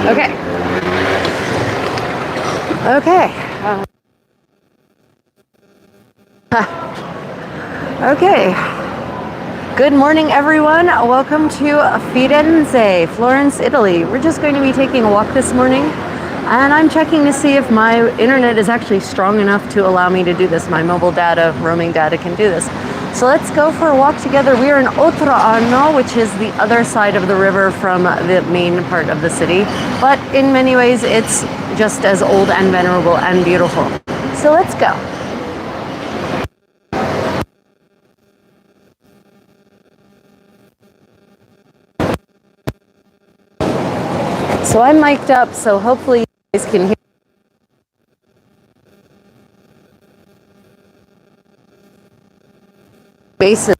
Okay. Okay. Okay. Good morning, everyone. Welcome to Firenze, Florence, Italy. We're just going to be taking a walk this morning, and I'm checking to see if my internet is actually strong enough to allow me to do this. My mobile data, roaming data can do this. So let's go for a walk together. We are in Oltrarno, which is the other side of the river from the main part of the city. But in many ways, it's just as old and venerable and beautiful. So let's go. So I'm mic'd up, so hopefully you guys can hear. Basis.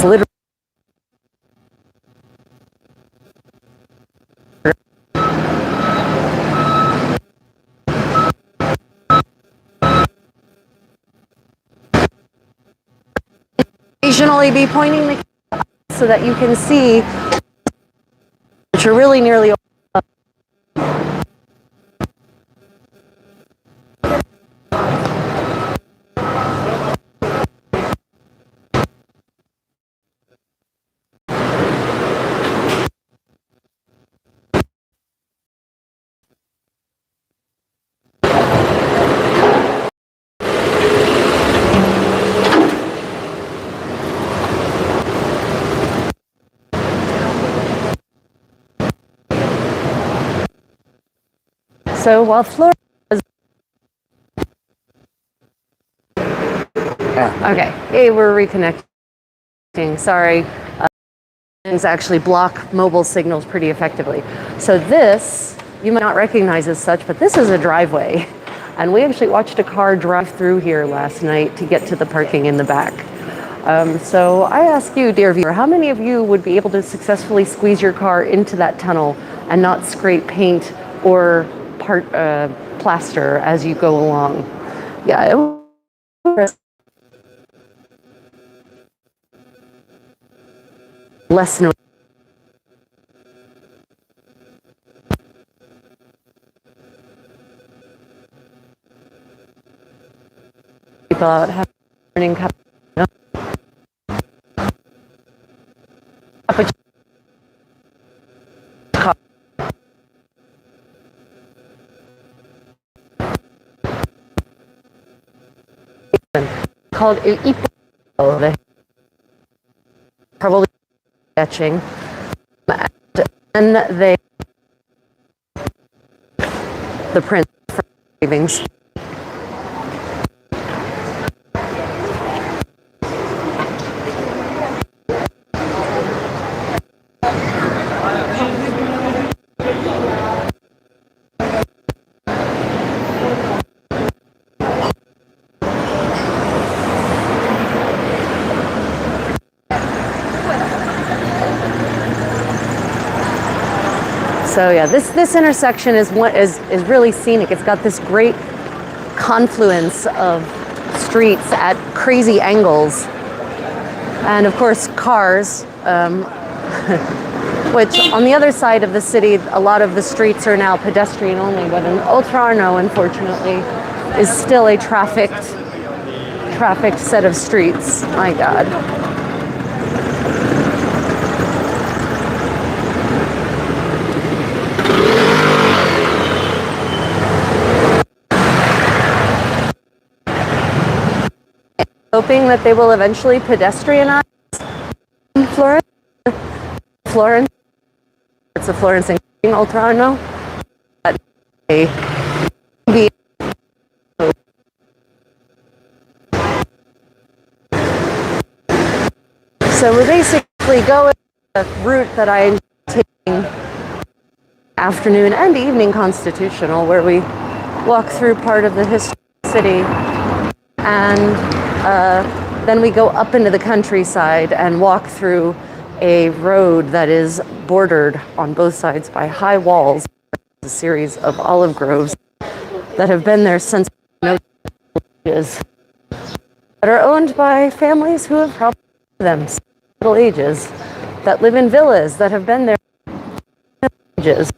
Literally. Occasionally be pointing the camera so that you can see, which are really nearly. So while Florence is... Okay, hey, we're reconnecting. Sorry. Things actually block mobile signals pretty effectively. So this, you might not recognize as such, but this is a driveway. And we actually watched a car drive through here last night to get to the parking in the back. So I ask you, dear viewer, how many of you would be able to successfully squeeze your car into that tunnel and not scrape paint or plaster as you go along? Yeah, it was less noise. People out having morning cup. Called Ipo, probably sketching, and they the print for engravings. So yeah, this intersection is really scenic. It's got this great confluence of streets at crazy angles, and of course cars. Which on the other side of the city, a lot of the streets are now pedestrian only. But in Oltrarno, unfortunately, is still a trafficked set of streets. My God. Hoping that they will eventually pedestrianize Florence. It's a Florence including Oltrarno. So we're basically going the route that I take afternoon and evening constitutional, where we walk through part of the history of the city, and then we go up into the countryside and walk through a road that is bordered on both sides by high walls, a series of olive groves that have been there since no ages, that are owned by families who have probably them Middle Ages, that live in villas that have been there for ages.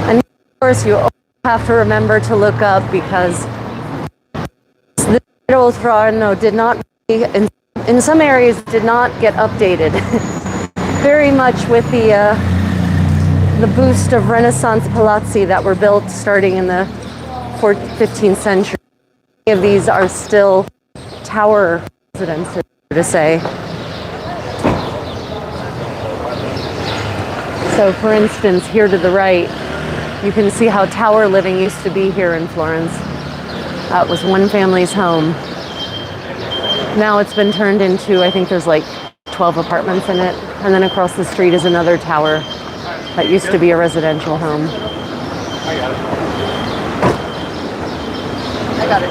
And of course, you have to remember to look up, because the old Frano did not, in some areas, did not get updated. Very much with the boost of Renaissance palazzi that were built starting in the 15th century. Many of these are still tower residences, to say. So, for instance, here to the right, you can see how tower living used to be here in Florence. That was one family's home. Now it's been turned into, I think there's like 12 apartments in it. And then across the street is another tower that used to be a residential home. I got it.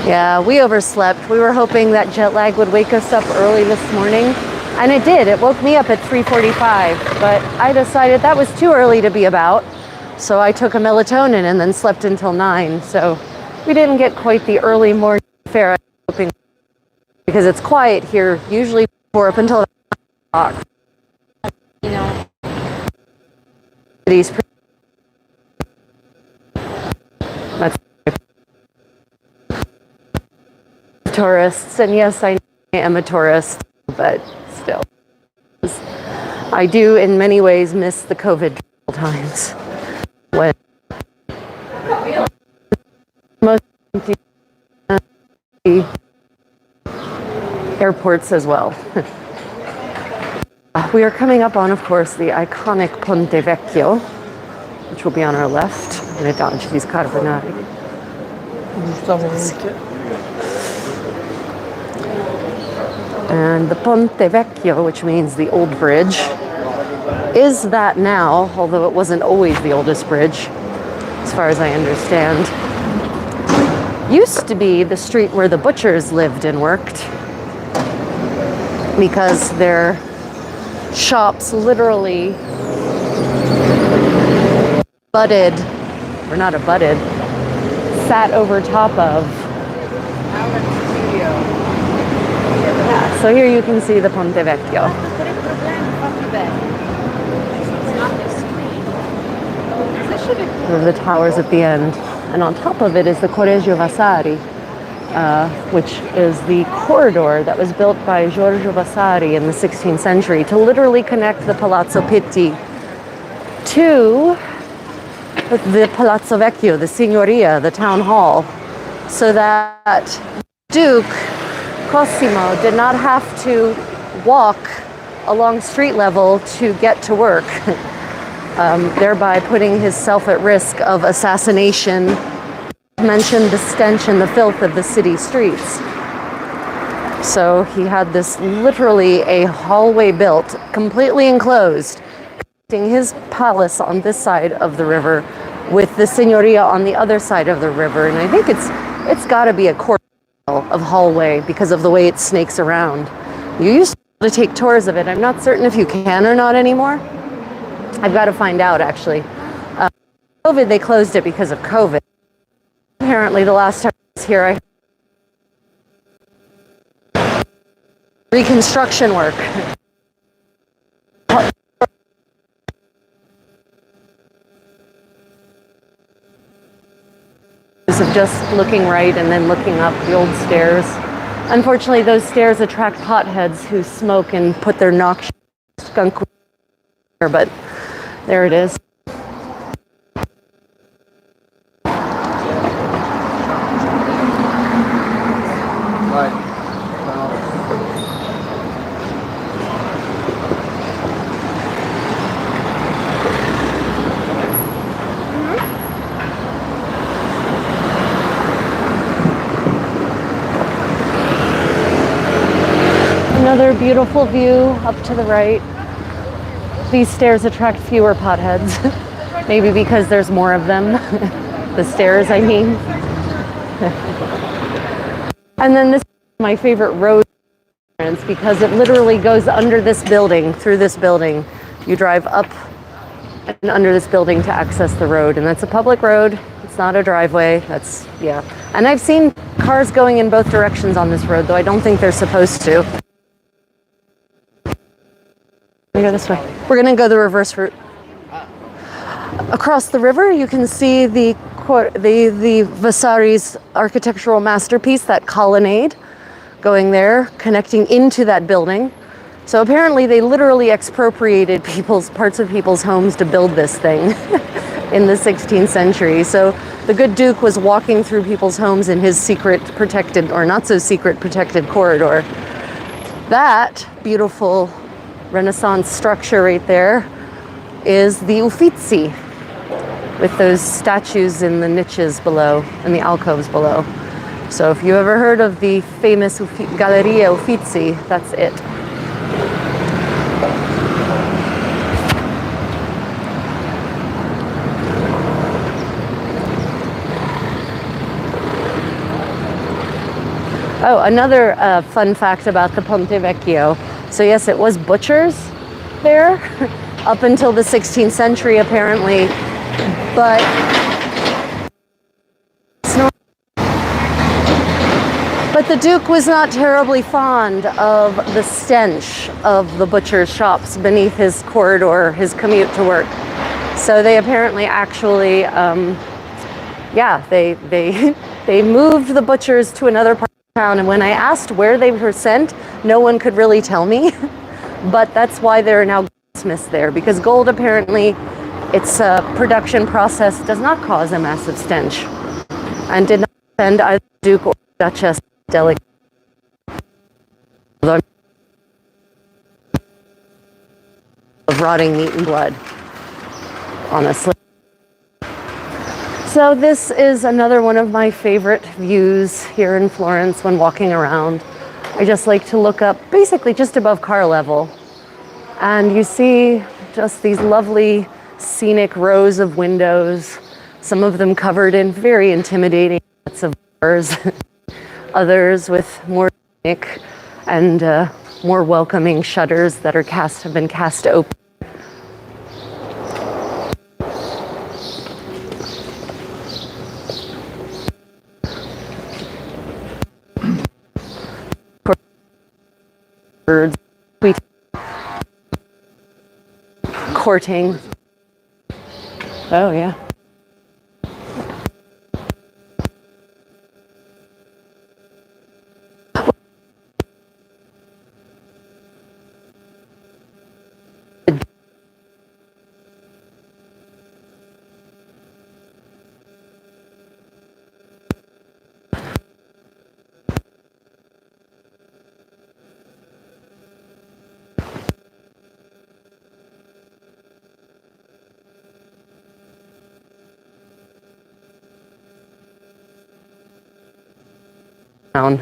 Yeah, we overslept. We were hoping that jet lag would wake us up early this morning. And it did. It woke me up at 3:45. But I decided that was too early to be about. So I took a melatonin and then slept until 9. So we didn't get quite the early morning fare I was hoping, because it's quiet here, usually before up until 9 o'clock. You know, that's tourists, and yes, I am a tourist, but still, I do in many ways miss the COVID times when most airports as well. We are coming up on, of course, the iconic Ponte Vecchio, which will be on our left. I'm going to dodge these carbonari. And the Ponte Vecchio, which means the old bridge, is that now, although it wasn't always the oldest bridge, as far as I understand. Used to be the street where the butchers lived and worked, because their shops literally sat over top of. So here you can see the Ponte Vecchio. The towers at the end. And on top of it is the Collegio Vasari, which is the corridor that was built by Giorgio Vasari in the 16th century to literally connect the Palazzo Pitti to the Palazzo Vecchio, the Signoria, the town hall, so that Duke Cosimo did not have to walk along street level to get to work, thereby putting himself at risk of assassination. Mentioned the stench and the filth of the city streets. So he had this literally a hallway built, completely enclosed, connecting his palace on this side of the river with the Signoria on the other side of the river. And I think it's got to be a quarter of hallway because of the way it snakes around. You used to take tours of it. I'm not certain if you can or not anymore. I've got to find out, actually. COVID, they closed it because of COVID. Apparently, the last time I was here, reconstruction work. Of just looking right and then looking up the old stairs. Unfortunately, those stairs attract potheads who smoke and put their noxious skunk there, but there it is. Another beautiful view up to the right. These stairs attract fewer potheads. Maybe because there's more of them. The stairs, I mean. And then this is my favorite road because it literally goes under this building, through this building. You drive up and under this building to access the road, and that's a public road. It's not a driveway. That's, yeah. And I've seen cars going in both directions on this road, though I don't think they're supposed to. We go this way. We're going to go the reverse route. Across the river, you can see the Vasari's architectural masterpiece, that colonnade, going there, connecting into that building. So apparently they literally expropriated parts of people's homes to build this thing in the 16th century. So the good Duke was walking through people's homes in his secret protected, or not so secret protected corridor. That beautiful Renaissance structure right there is the Uffizi, with those statues in the niches below, in the alcoves below. So if you ever heard of the famous Galleria Uffizi, that's it. Oh, another fun fact about the Ponte Vecchio. So yes, it was butchers there up until the 16th century, apparently. But the Duke was not terribly fond of the stench of the butcher's shops beneath his corridor, his commute to work. So they apparently actually, they moved the butchers to another part of town. And when I asked where they were sent, no one could really tell me. But that's why there are now goldsmiths there, because gold apparently, its production process does not cause a massive stench, and did not offend either Duke or Duchess delicate of rotting meat and blood, honestly. So this is another one of my favorite views here in Florence when walking around. I just like to look up basically just above car level, and you see just these lovely scenic rows of windows, some of them covered in very intimidating sets of doors, others with more scenic and more welcoming shutters that have been cast open. Birds courting. Oh, yeah. Down.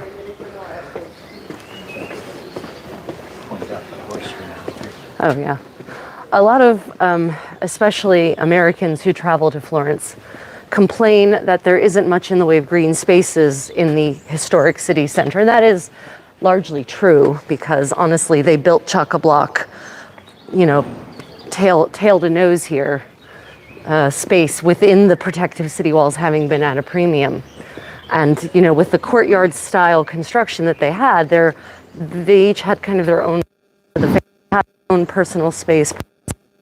Oh, yeah. A lot of, especially Americans who travel to Florence, complain that there isn't much in the way of green spaces in the historic city center. And that is largely true, because honestly, they built chock-a-block, tail to nose here, space within the protective city walls having been at a premium. And, with the courtyard style construction that they had, they each had kind of their own, personal space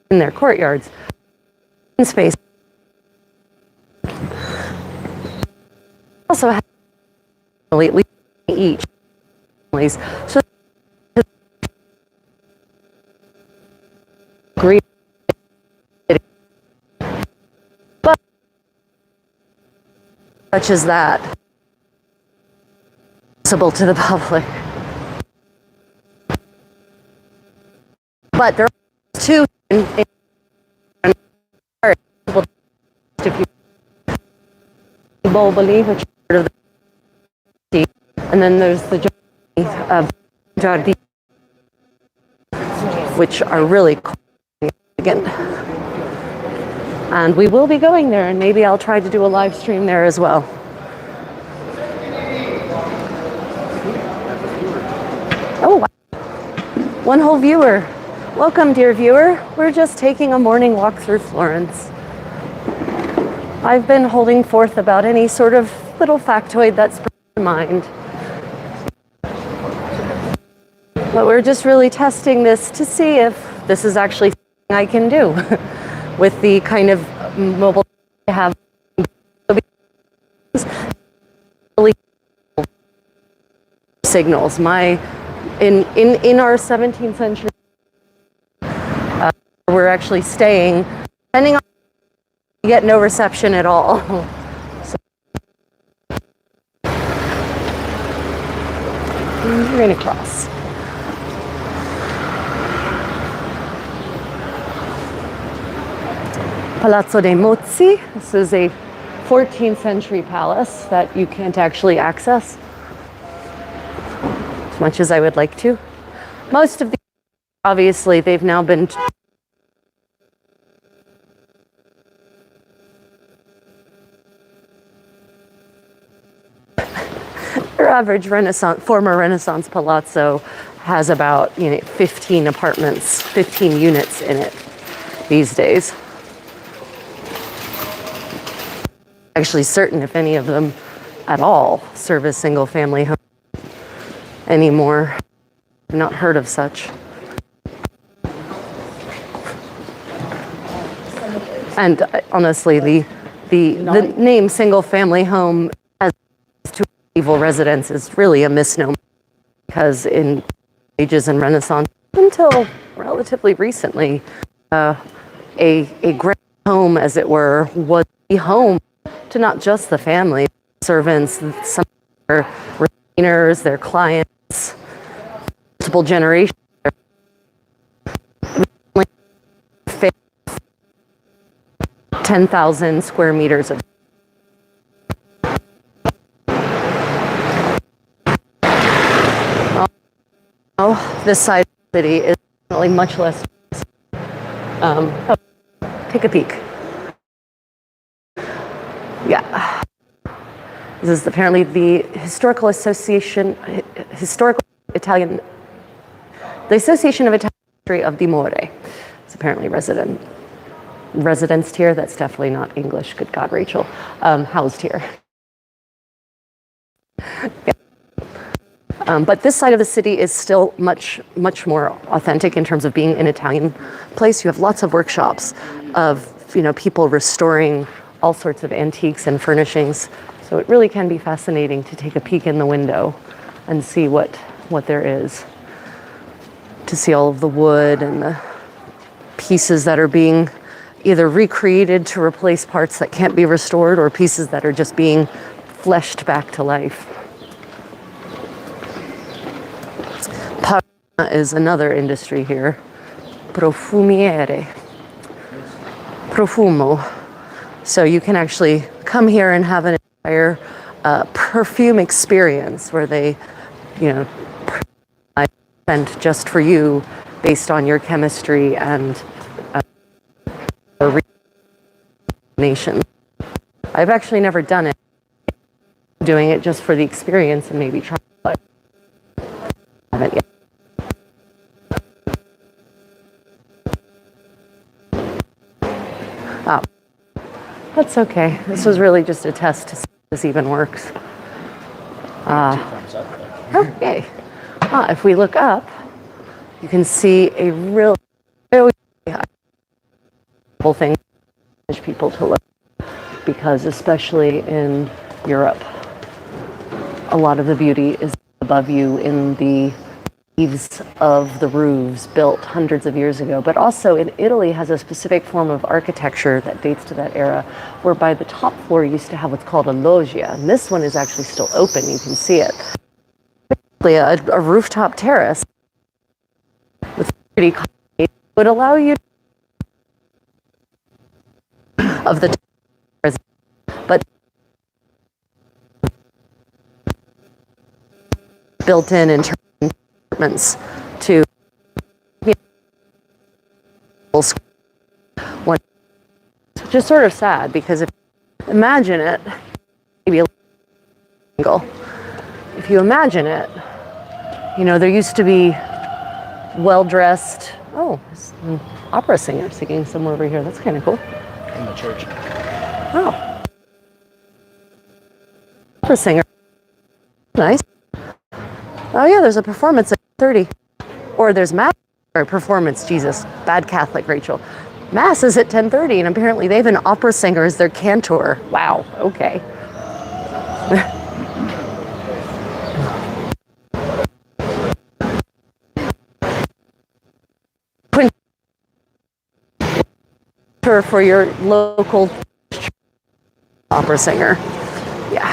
in their courtyards. Space. Also had each. So great. But such as that. Accessible to the public. But there are two if you Boboli, which is part of the and then there's the Giardi, which are really cool. Again. And we will be going there, and maybe I'll try to do a live stream there as well. Oh, wow. One whole viewer. Welcome, dear viewer. We're just taking a morning walk through Florence. I've been holding forth about any sort of little factoid that springs to mind. But we're just really testing this to see if this is actually something I can do with the kind of mobile I have. Signals. In our 17th century, we're actually staying, depending on, you get no reception at all. So, you're going to cross. Palazzo dei Mozzi. This is a 14th century palace that you can't actually access as much as I would like to. Most of the, obviously, they've now been your average former Renaissance palazzo has about 15 apartments, 15 units in it these days. Actually certain if any of them at all serve as single family homes anymore. I've not heard of such. And honestly, the name single family home as to evil residence is really a misnomer, because in ages and Renaissance until relatively recently, a great home, as it were, was the home to not just the family, servants, some of their retainers, their clients, multiple generations. 10,000 square meters of this side of the city is definitely much less. Take a peek. Yeah. This is apparently the Historical Association of Italian History of Dimore. It's apparently residence here. That's definitely not English. Good God, Rachel. Housed here. Yeah. But this side of the city is still much more authentic in terms of being an Italian place. You have lots of workshops of people restoring all sorts of antiques and furnishings. So it really can be fascinating to take a peek in the window and see what there is. To see all of the wood and the pieces that are being either recreated to replace parts that can't be restored, or pieces that are just being fleshed back to life. Parma is another industry here. Profumiere. Profumo. So you can actually come here and have an entire perfume experience where they, sent just for you based on your chemistry and nation. I've actually never done it. I'm doing it just for the experience and maybe try it. I haven't yet. Oh, that's okay. This was really just a test to see if this even works. Okay. If we look up, you can see a really thing for people to look, because especially in Europe, a lot of the beauty is above you in the eaves of the roofs built hundreds of years ago. But also in Italy has a specific form of architecture that dates to that era, whereby the top floor used to have what's called a loggia, and this one is actually still open. You can see it. A rooftop terrace with pretty would allow you of the but built in apartments to one Just sort of sad because if you imagine it, maybe a angle. If you imagine it, you know, there used to be well-dressed, oh, there's an opera singer singing somewhere over here. That's kind of cool. In the church. Oh. Opera singer. Nice. Oh yeah, there's a performance at 30. Or there's mass or performance, Jesus. Bad Catholic, Rachel. Mass is at 10:30 and apparently they have an opera singer as their cantor. Wow, okay. For your local opera singer. Yeah.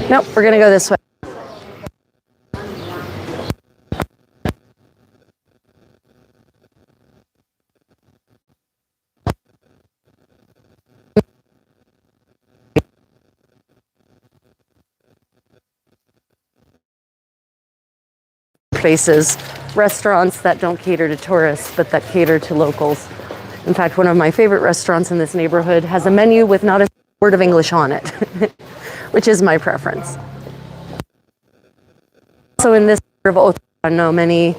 Nope, we're gonna go this way. Places, restaurants that don't cater to tourists, but that cater to locals. In fact, one of my favorite restaurants in this neighborhood has a menu with not a word of English on it, which is my preference. So in this part of Ottawa, I know many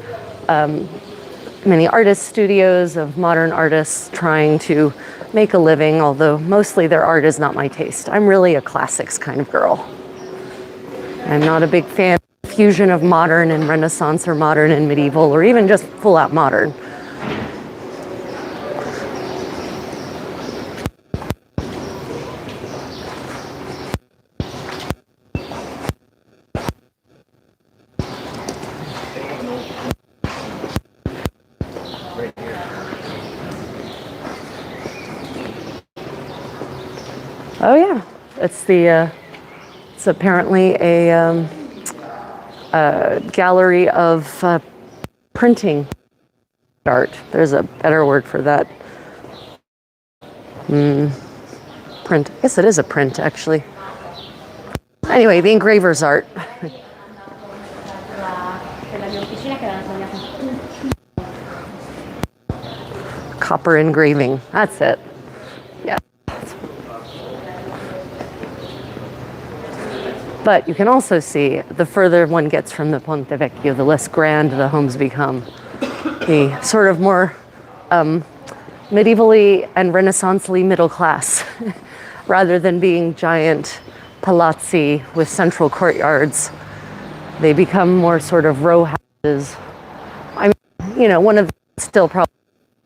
artist studios of modern artists trying to make a living, although mostly their art is not my taste. I'm really a classics kind of girl. I'm not a big fan of fusion of modern and Renaissance or modern and medieval or even just full out modern. Oh yeah, it's apparently a gallery of printing art. There's a better word for that. Print. I guess it is a print, actually. Anyway, the engraver's art. Copper engraving. That's it. Yeah. But you can also see the further one gets from the Ponte Vecchio, the less grand the homes become. The sort of more medievally and Renaissance-y middle class, rather than being giant palazzi with central courtyards. They become more sort of row houses. I mean, you know, one of them is still probably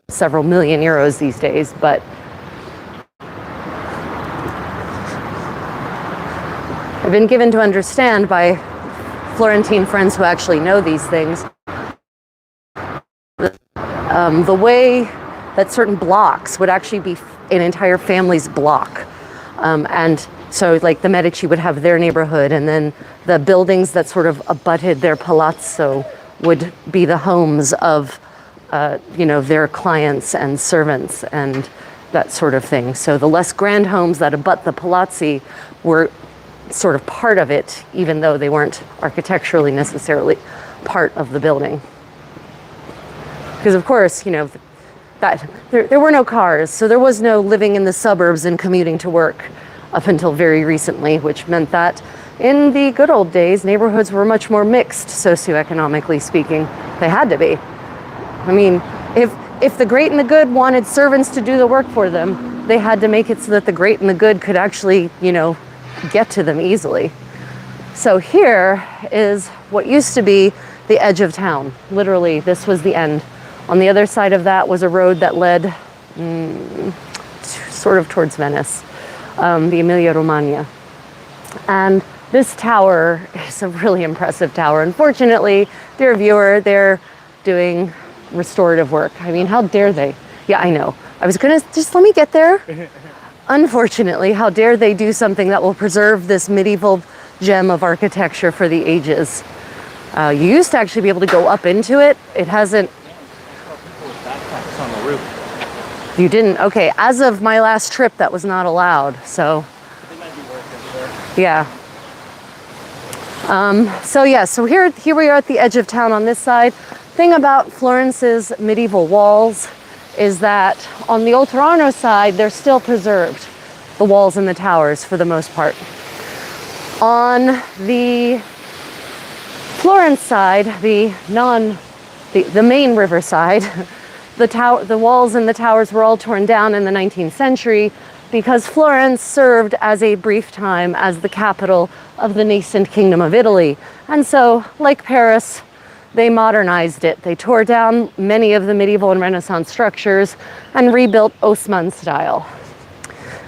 several million euros these days, but I've been given to understand by Florentine friends who actually know these things, the way that certain blocks would actually be an entire family's block. And so like the Medici would have their neighborhood, and then the buildings that sort of abutted their palazzo would be the homes of, you know, their clients and servants and that sort of thing. So the less grand homes that abut the palazzi were sort of part of it, even though they weren't architecturally necessarily part of the building. Because of course, you know, that there were no cars, so there was no living in the suburbs and commuting to work up until very recently, which meant that in the good old days, neighborhoods were much more mixed, socioeconomically speaking. They had to be. I mean, if the great and the good wanted servants to do the work for them, they had to make it so that the great and the good could actually, you know, get to them easily. So here is what used to be the edge of town. Literally, this was the end. On the other side of that was a road that led sort of towards Venice, the Emilia-Romagna. And this tower is a really impressive tower. Unfortunately, dear viewer, they're doing restorative work. I mean, how dare they? Yeah, I know. I was gonna, just let me get there. Unfortunately, how dare they do something that will preserve this medieval gem of architecture for the ages. You used to actually be able to go up into it. It hasn't. On the roof. You didn't? Okay, as of my last trip, that was not allowed, so. They might be working there. Yeah. So here we are at the edge of town on this side. thing about Florence's medieval walls is that on the Oltrarno side, they're still preserved, the walls and the towers for the most part. On the Florence side, the main river side, the walls and the towers were all torn down in the 19th century because Florence served as a brief time as the capital of the nascent Kingdom of Italy. And so, like Paris, they modernized it. They tore down many of the medieval and Renaissance structures and rebuilt Haussmann style,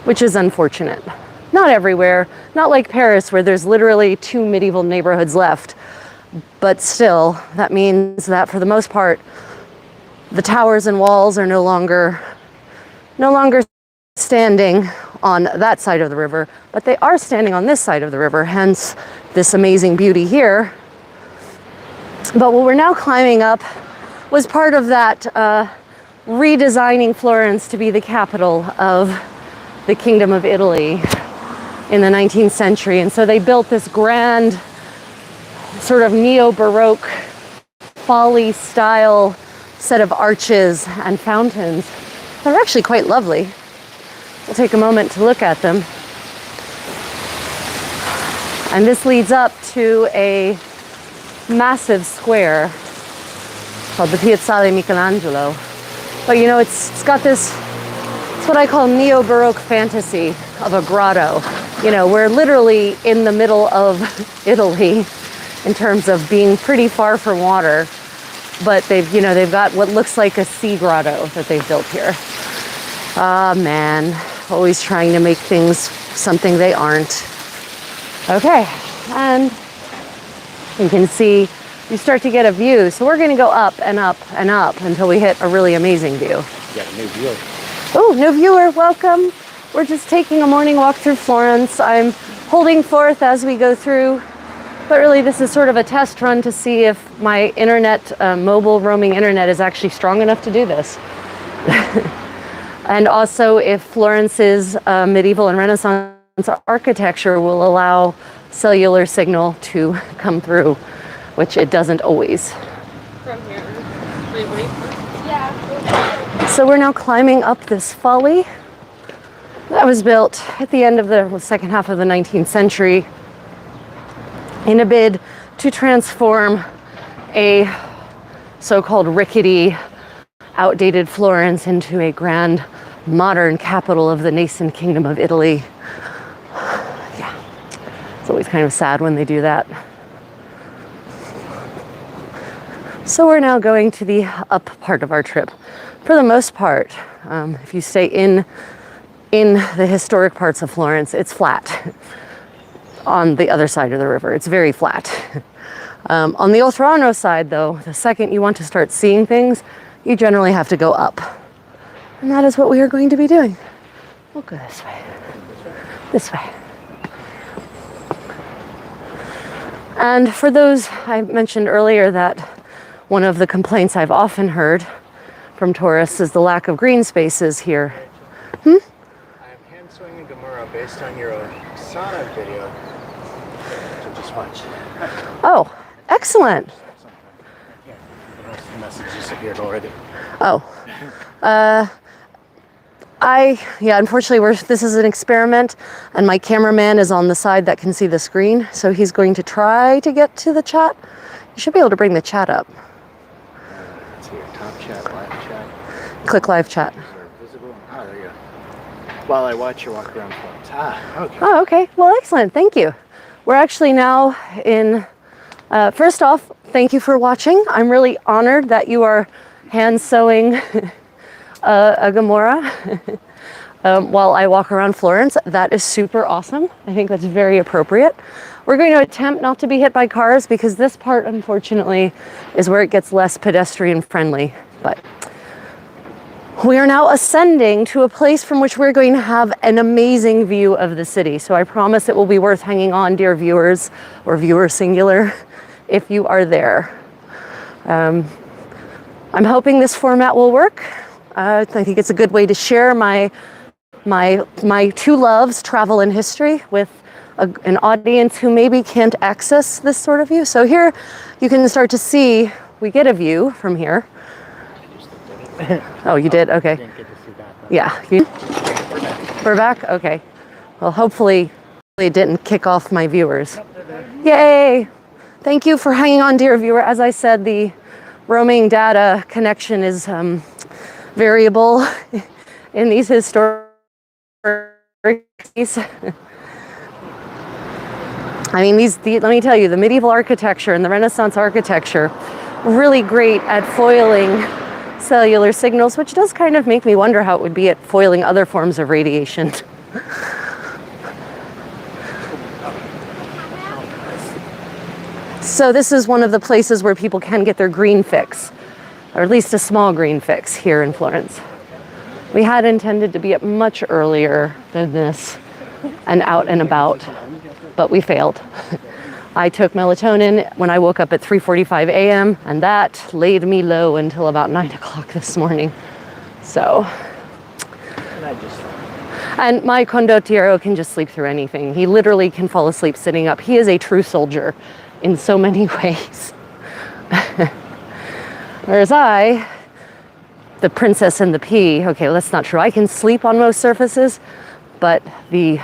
which is unfortunate. Not everywhere, not like Paris where there's literally 2 medieval neighborhoods left. But still, that means that for the most part, the towers and walls are no longer standing on that side of the river, but they are standing on this side of the river, hence this amazing beauty here. But what we're now climbing up was part of that redesigning Florence to be the capital of the Kingdom of Italy in the 19th century. And so they built this grand sort of neo-Baroque folly style set of arches and fountains. They're actually quite lovely. We'll take a moment to look at them. And this leads up to a massive square called the Piazzale Michelangelo. But you know, it's got this, it's what I call neo-Baroque fantasy of a grotto. You know, we're literally in the middle of Italy in terms of being pretty far from water, but they've got what looks like a sea grotto that they've built here. Ah, man, always trying to make things something they aren't. Okay, and you can see you start to get a view. So we're gonna go up and up and up until we hit a really amazing view. You got a new viewer. Oh, new viewer, welcome. We're just taking a morning walk through Florence. I'm holding forth as we go through. But really, this is sort of a test run to see if my internet, mobile roaming internet is actually strong enough to do this. And also if Florence's medieval and Renaissance architecture will allow cellular signal to come through, which it doesn't always. From here. Wait. Yeah. So we're now climbing up this folly that was built at the end of the second half of the 19th century in a bid to transform a so-called rickety, outdated Florence into a grand, modern capital of the nascent Kingdom of Italy. Yeah, it's always kind of sad when they do that. So we're now going to the up part of our trip. For the most part, if you stay in the historic parts of Florence, it's flat. On the other side of the river, it's very flat. On the Oltrarno side, though, the second you want to start seeing things, you generally have to go up. And that is what we are going to be doing. We'll go this way. This way. And for those, I mentioned earlier that one of the complaints I've often heard from tourists is the lack of green spaces here. I'm hand swinging Gamora based on your sauna video. So just watch. Oh, excellent. Yeah, the message disappeared already. Oh. Unfortunately, this is an experiment, and my cameraman is on the side that can see the screen, so he's going to try to get to the chat. You should be able to bring the chat up. Let's see your top chat, live chat. Click live chat. Visible. Oh, there you go. While I watch you walk around Florence. Okay. Oh, okay. Well, excellent. Thank you. We're actually now in, first off, thank you for watching. I'm really honored that you are hand sewing a Gamora while I walk around Florence. That is super awesome. I think that's very appropriate. We're going to attempt not to be hit by cars because this part, unfortunately, is where it gets less pedestrian friendly. But we are now ascending to a place from which we're going to have an amazing view of the city. So I promise it will be worth hanging on, dear viewers, or viewer singular, if you are there. I'm hoping this format will work. I think it's a good way to share my two loves, travel and history, with an audience who maybe can't access this sort of view. So here you can start to see we get a view from here. I just looked at it. Oh, you did? Okay. Didn't get to see that. But Yeah. we're back. We're back? Okay. Well, hopefully it didn't kick off my viewers. Nope, they're there. Yay! Thank you for hanging on, dear viewer. As I said, the roaming data connection is variable in these historic cities. I mean, let me tell you, the medieval architecture and the Renaissance architecture, really great at foiling cellular signals, which does kind of make me wonder how it would be at foiling other forms of radiation. So this is one of the places where people can get their green fix, or at least a small green fix here in Florence. We had intended to be up much earlier than this and out and about, but we failed. I took melatonin when I woke up at 3:45 a.m. and that laid me low until about 9 o'clock this morning. So, and my condottiero can just sleep through anything. He literally can fall asleep sitting up. He is a true soldier in so many ways. Whereas I, the princess and the pea, okay, that's not true. I can sleep on most surfaces, but the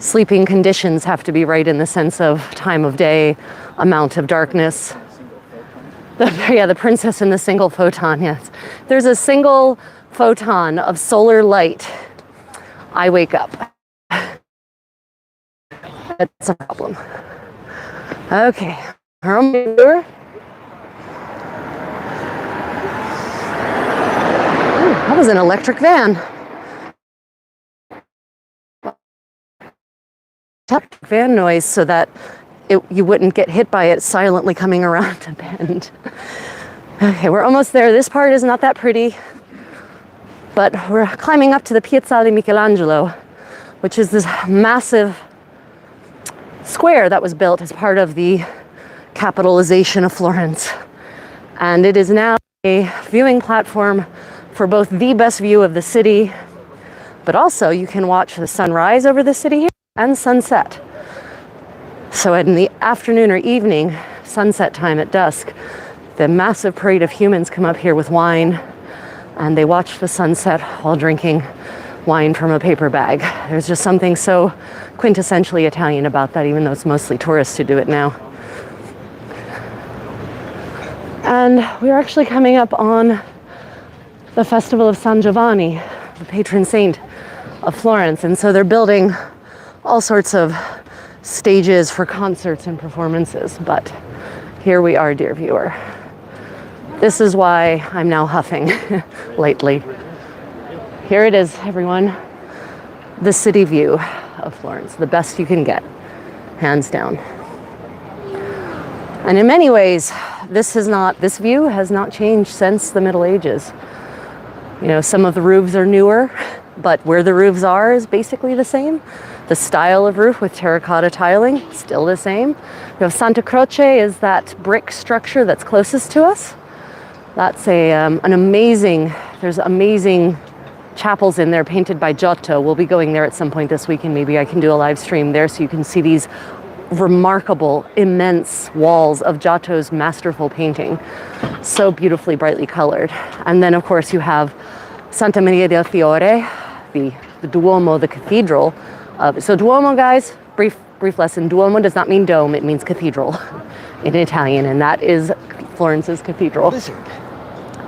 sleeping conditions have to be right in the sense of time of day, amount of darkness. The princess and the single photon, yes. There's a single photon of solar light. I wake up. That's a problem. Okay. Ooh, that was an electric van. Van noise so that you wouldn't get hit by it silently coming around a bend. Okay, we're almost there. This part is not that pretty, but we're climbing up to the Piazza di Michelangelo, which is this massive square that was built as part of the capitalization of Florence. And it is now a viewing platform for both the best view of the city, but also you can watch the sunrise over the city here and sunset. So in the afternoon or evening, sunset time at dusk, the massive parade of humans come up here with wine and they watch the sunset while drinking wine from a paper bag. There's just something so quintessentially Italian about that, even though it's mostly tourists who do it now. And we're actually coming up on the Festival of San Giovanni, the patron saint of Florence. And so they're building all sorts of stages for concerts and performances. But here we are, dear viewer. This is why I'm now huffing lately. Here it is, everyone. The city view of Florence, the best you can get, hands down. And in many ways, this view has not changed since the Middle Ages. You know, some of the roofs are newer, but where the roofs are is basically the same. The style of roof with terracotta tiling, still the same. We have Santa Croce is that brick structure that's closest to us. That's there's amazing chapels in there painted by Giotto. We'll be going there at some point this week and maybe I can do a live stream there so you can see these remarkable, immense walls of Giotto's masterful painting. So beautifully, brightly colored. And then of course you have Santa Maria del Fiore, the Duomo, the cathedral. So Duomo, guys, brief lesson. Duomo does not mean dome, it means cathedral in Italian, and that is Florence's cathedral. Lizard.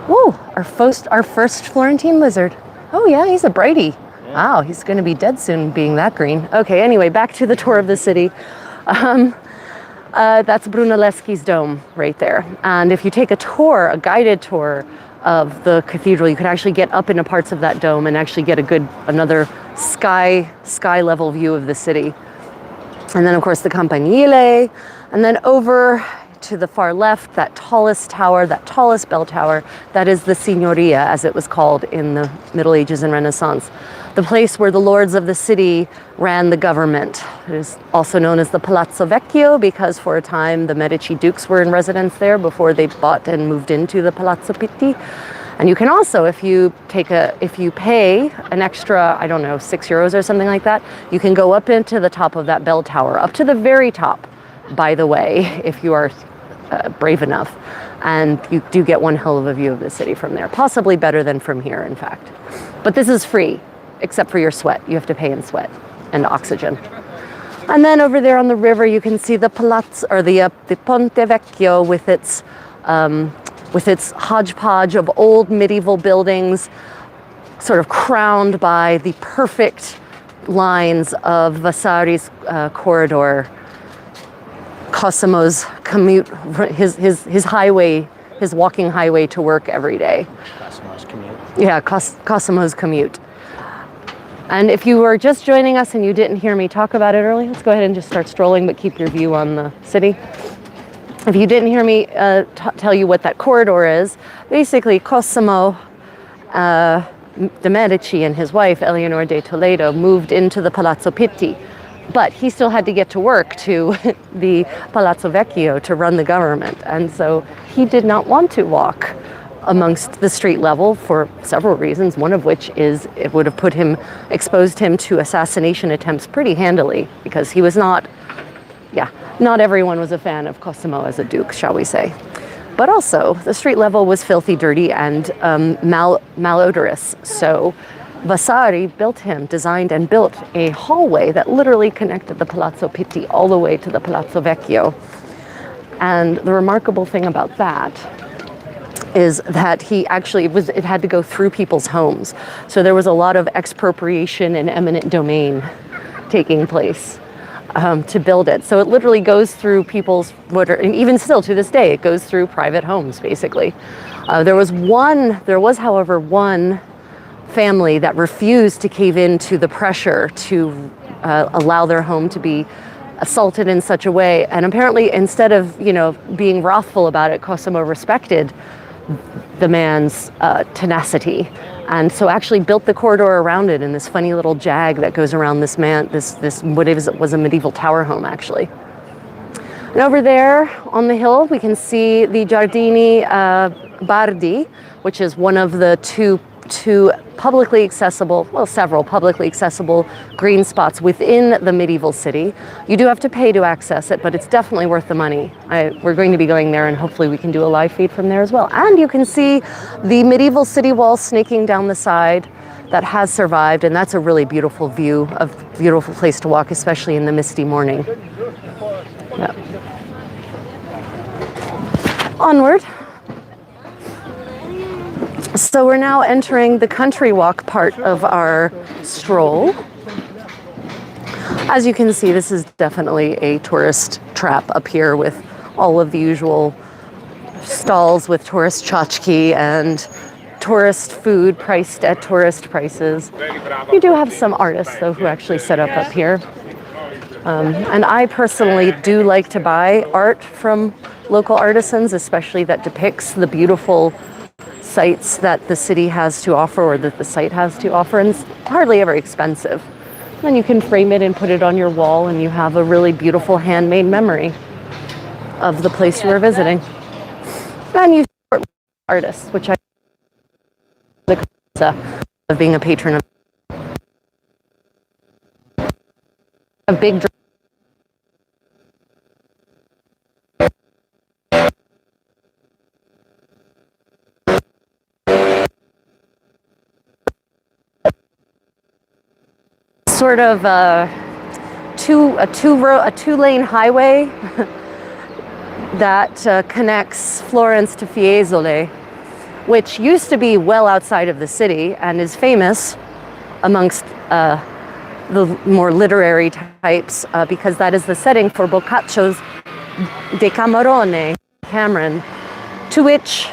Woo, our first Florentine lizard. Oh yeah, he's a brightie. Yeah. Wow, he's gonna be dead soon being that green. Okay, anyway, back to the tour of the city. That's Brunelleschi's dome right there. And if you take a guided tour of the cathedral, you could actually get up into parts of that dome and actually get another sky level view of the city. And then of course the Campanile, and then over to the far left, that tallest bell tower, that is the Signoria, as it was called in the Middle Ages and Renaissance. The place where the lords of the city ran the government. It is also known as the Palazzo Vecchio because for a time the Medici dukes were in residence there before they bought and moved into the Palazzo Pitti. And you can also, if you pay an extra, I don't know, €6 or something like that, you can go up into the top of that bell tower, up to the very top, by the way, if you are brave enough. And you do get one hell of a view of the city from there, possibly better than from here, in fact. But this is free, except for your sweat. You have to pay in sweat and oxygen. And then over there on the river, you can see the Palazzo, or the Ponte Vecchio with its hodgepodge of old medieval buildings, sort of crowned by the perfect lines of Vasari's corridor, Cosimo's commute, his highway, his walking highway to work every day. Cosimo's commute. Yeah, Cosimo's commute. And if you were just joining us and you didn't hear me talk about it earlier, let's go ahead and just start strolling, but keep your view on the city. If you didn't hear me tell you what that corridor is, basically Cosimo de' Medici and his wife, Eleanor de Toledo, moved into the Palazzo Pitti. But he still had to get to work to the Palazzo Vecchio to run the government. And so he did not want to walk amongst the street level for several reasons, one of which is it would have exposed him to assassination attempts pretty handily, because he was not everyone was a fan of Cosimo as a duke, shall we say. But also, the street level was filthy, dirty, and malodorous. So Vasari designed and built a hallway that literally connected the Palazzo Pitti all the way to the Palazzo Vecchio. And the remarkable thing about that is that it had to go through people's homes. So there was a lot of expropriation and eminent domain taking place to build it. So it literally goes through and even still to this day, it goes through private homes, basically. There was, however, one family that refused to cave into the pressure to allow their home to be assaulted in such a way. And apparently, instead of being wrathful about it, Cosimo respected the man's tenacity, and so actually built the corridor around it in this funny little jag that goes around this was a medieval tower home, actually. And over there on the hill, we can see the Giardini Bardi, which is one of the several publicly accessible green spots within the medieval city. You do have to pay to access it, but it's definitely worth the money. We're going to be going there, and hopefully we can do a live feed from there as well. And you can see the medieval city wall snaking down the side that has survived, and that's a really beautiful view, a beautiful place to walk, especially in the misty morning. Yeah. Onward. So we're now entering the country walk part of our stroll. As you can see, this is definitely a tourist trap up here with all of the usual stalls with tourist tchotchke and tourist food priced at tourist prices. You do have some artists, though, who actually set up here. And I personally do like to buy art from local artisans, especially that depicts the beautiful sites that the city has to offer, or that the site has to offer, and it's hardly ever expensive. Then you can frame it and put it on your wall, and you have a really beautiful handmade memory of the place you were visiting. And you support artists, which I the Contessa of being a patron of a big sort of a two-lane highway that connects Florence to Fiesole, which used to be well outside of the city and is famous amongst the more literary types because that is the setting for Boccaccio's Decamerone, Cameron, to which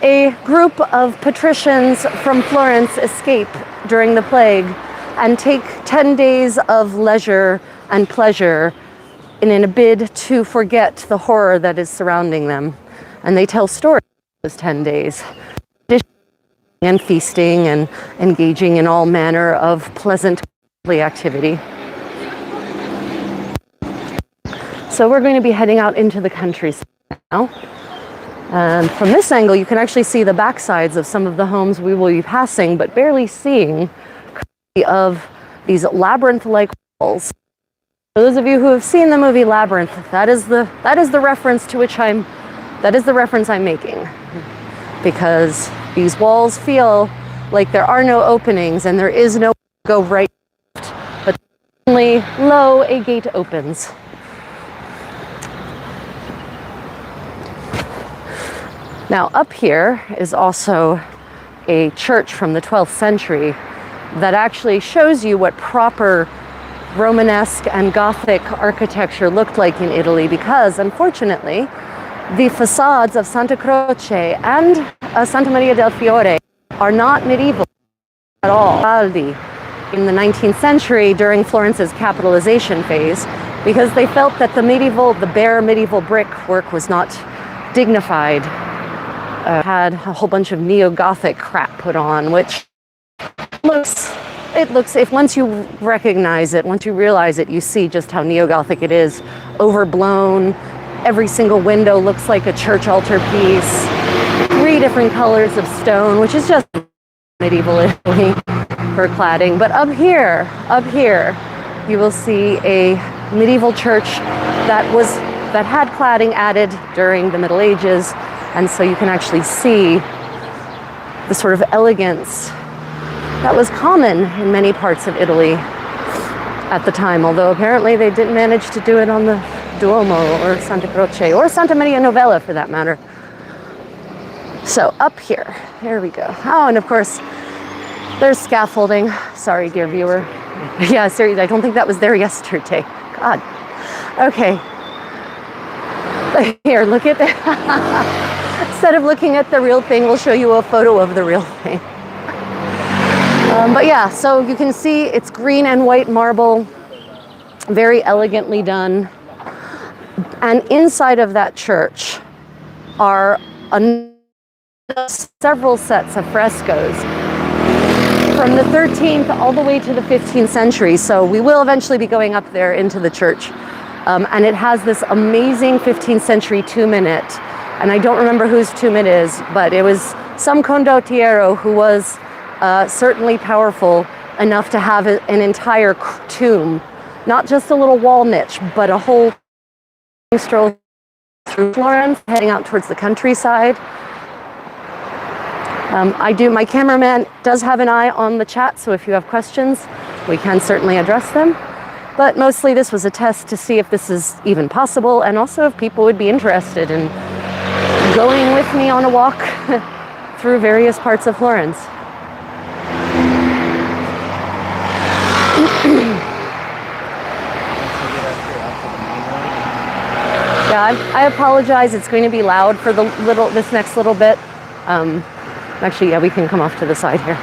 a group of patricians from Florence escape during the plague and take 10 days of leisure and pleasure in a bid to forget the horror that is surrounding them. And they tell stories those 10 days, and feasting and engaging in all manner of pleasant activity. So we're going to be heading out into the countryside now. And from this angle, you can actually see the backsides of some of the homes we will be passing, but barely seeing of these labyrinth-like walls. For those of you who have seen the movie Labyrinth, that is the reference to which I'm That is the reference I'm making, because these walls feel like there are no openings and there is no go right, but only lo, a gate opens. Now up here is also a church from the 12th century that actually shows you what proper Romanesque and Gothic architecture looked like in Italy, because unfortunately the facades of Santa Croce and Santa Maria del Fiore are not medieval at all. In the 19th century, during Florence's capitalization phase, because they felt that the bare medieval brickwork was not dignified. Had a whole bunch of neo-Gothic crap put on, which looks, if once you recognize it, once you realize it, you see just how neo-Gothic it is. Overblown, every single window looks like a church altarpiece, 3 different colors of stone, which is just medieval Italy for cladding. But up here, you will see a medieval church that had cladding added during the Middle Ages. And so you can actually see the sort of elegance that was common in many parts of Italy at the time, although apparently they didn't manage to do it on the Duomo or Santa Croce or Santa Maria Novella for that matter. So up here we go. Oh, and of course, there's scaffolding. Sorry, dear viewer. Yeah, seriously, I don't think that was there yesterday. God. Okay. Here, look at that. Instead of looking at the real thing, we'll show you a photo of the real thing. But yeah, so you can see it's green and white marble, very elegantly done. And inside of that church are several sets of frescoes from the 13th all the way to the 15th century. So we will eventually be going up there into the church. And it has this amazing 15th century tomb in it. And I don't remember whose tomb it is, but it was some condottiero who was certainly powerful enough to have an entire tomb, not just a little wall niche, but a whole stroll through Florence, heading out towards the countryside. My cameraman does have an eye on the chat, so if you have questions, we can certainly address them. But mostly this was a test to see if this is even possible, and also if people would be interested in going with me on a walk through various parts of Florence. Yeah, I apologize. It's going to be loud for this next little bit. Actually, yeah, we can come off to the side here.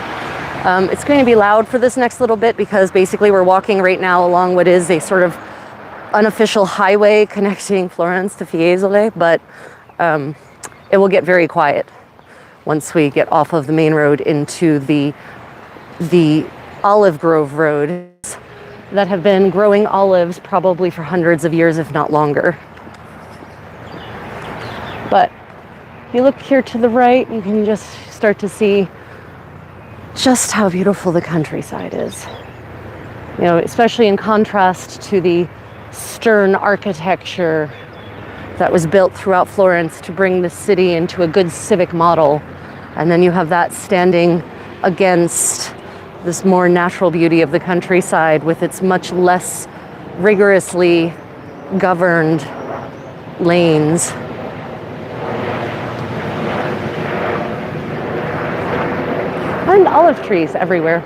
It's going to be loud for this next little bit because basically we're walking right now along what is a sort of unofficial highway connecting Florence to Fiesole, but it will get very quiet once we get off of the main road into the olive grove roads that have been growing olives probably for hundreds of years, if not longer. But if you look here to the right, you can just start to see just how beautiful the countryside is. You know, especially in contrast to the stern architecture that was built throughout Florence to bring the city into a good civic model. And then you have that standing against this more natural beauty of the countryside with its much less rigorously governed lanes. And olive trees everywhere.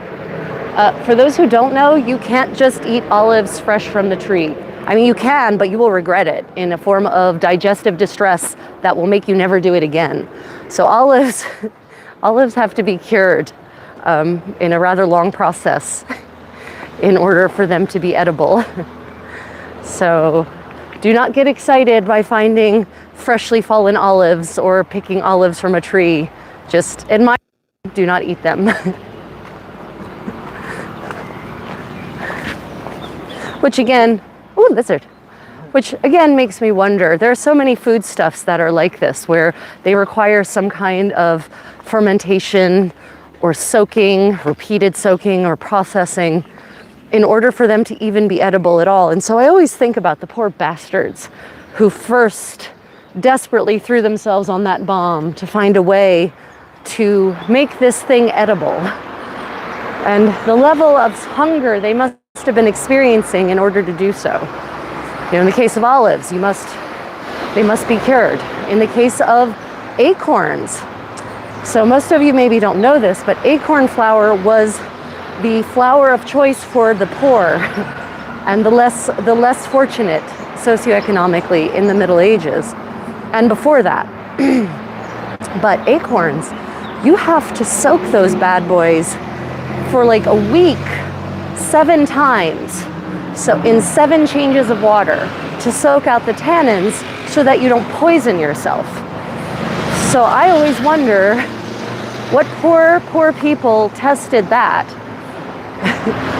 For those who don't know, you can't just eat olives fresh from the tree. I mean, you can, but you will regret it in a form of digestive distress that will make you never do it again. So olives have to be cured in a rather long process in order for them to be edible. So do not get excited by finding freshly fallen olives or picking olives from a tree. Just admire, do not eat them. Which again, ooh, lizard. Which again makes me wonder, there are so many foodstuffs that are like this, where they require some kind of fermentation or soaking, repeated soaking or processing in order for them to even be edible at all. And so I always think about the poor bastards who first desperately threw themselves on that bomb to find a way to make this thing edible. And the level of hunger they must have been experiencing in order to do so. You know, in the case of olives, they must be cured. In the case of acorns, so most of you maybe don't know this, but acorn flour was the flour of choice for the poor and the less fortunate socioeconomically in the Middle Ages and before that. But acorns, you have to soak those bad boys for like a week, 7 times. So in 7 changes of water to soak out the tannins so that you don't poison yourself. So I always wonder what poor people tested that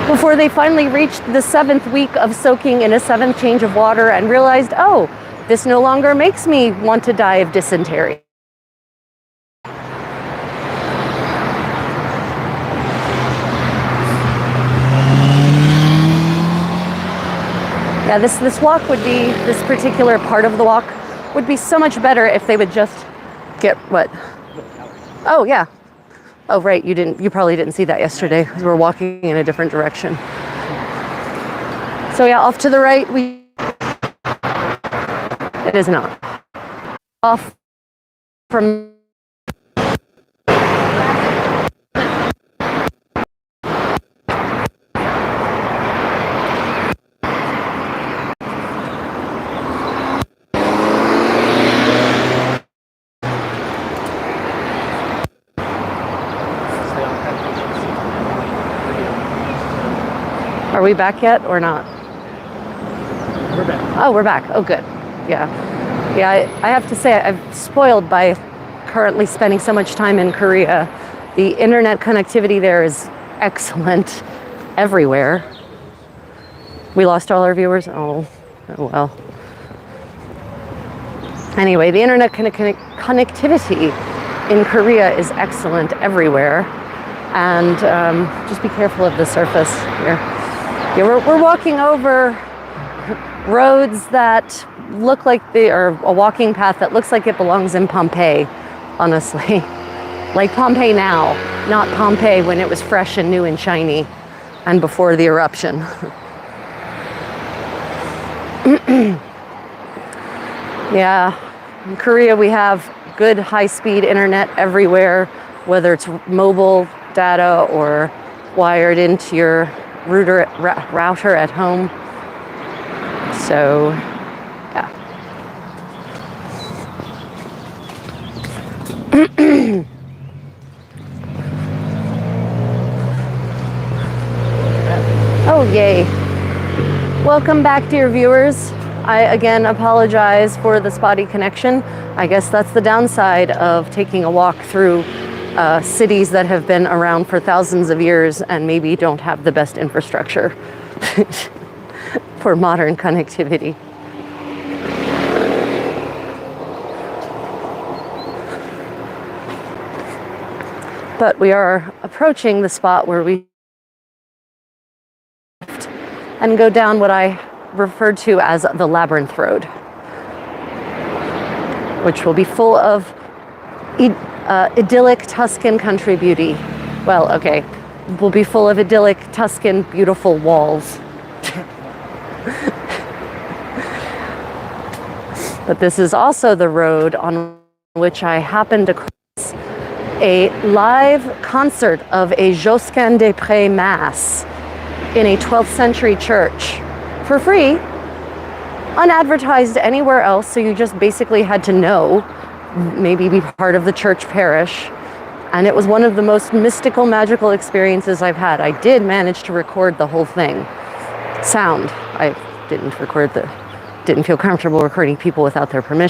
before they finally reached the 7th week of soaking in a 7th change of water and realized, oh, this no longer makes me want to die of dysentery. Yeah, this walk would be, this particular part of the walk would be so much better if they would just get what? Oh, yeah. Oh, right, you probably didn't see that yesterday because we're walking in a different direction. So yeah, off to the right, it is not. Off from Are we back yet or not? We're back. Oh, we're back. Oh, good. Yeah. Yeah, I have to say, I'm spoiled by currently spending so much time in Korea. The internet connectivity there is excellent everywhere. We lost all our viewers? Oh well. Anyway, the internet connectivity in Korea is excellent everywhere. And just be careful of the surface here. Yeah, we're walking over roads that look like or a walking path that looks like it belongs in Pompeii, honestly. Like Pompeii now, not Pompeii when it was fresh and new and shiny and before the eruption. Yeah, in Korea we have good high-speed internet everywhere, whether it's mobile data or wired into your router at home. So, yeah. Oh, yay. Welcome back, dear viewers. I again apologize for the spotty connection. I guess that's the downside of taking a walk through cities that have been around for thousands of years and maybe don't have the best infrastructure for modern connectivity. But we are approaching the spot where we and go down what I referred to as the Labyrinth Road, which will be full of idyllic Tuscan country beauty. Well, okay, will be full of idyllic Tuscan beautiful walls. But this is also the road on which I happened to cross a live concert of a Josquin des Prés Mass in a 12th century church for free, unadvertised anywhere else, so you just basically had to know, maybe be part of the church parish. And it was one of the most mystical, magical experiences I've had. I did manage to record the whole thing. Sound. I didn't feel comfortable recording people without their permission.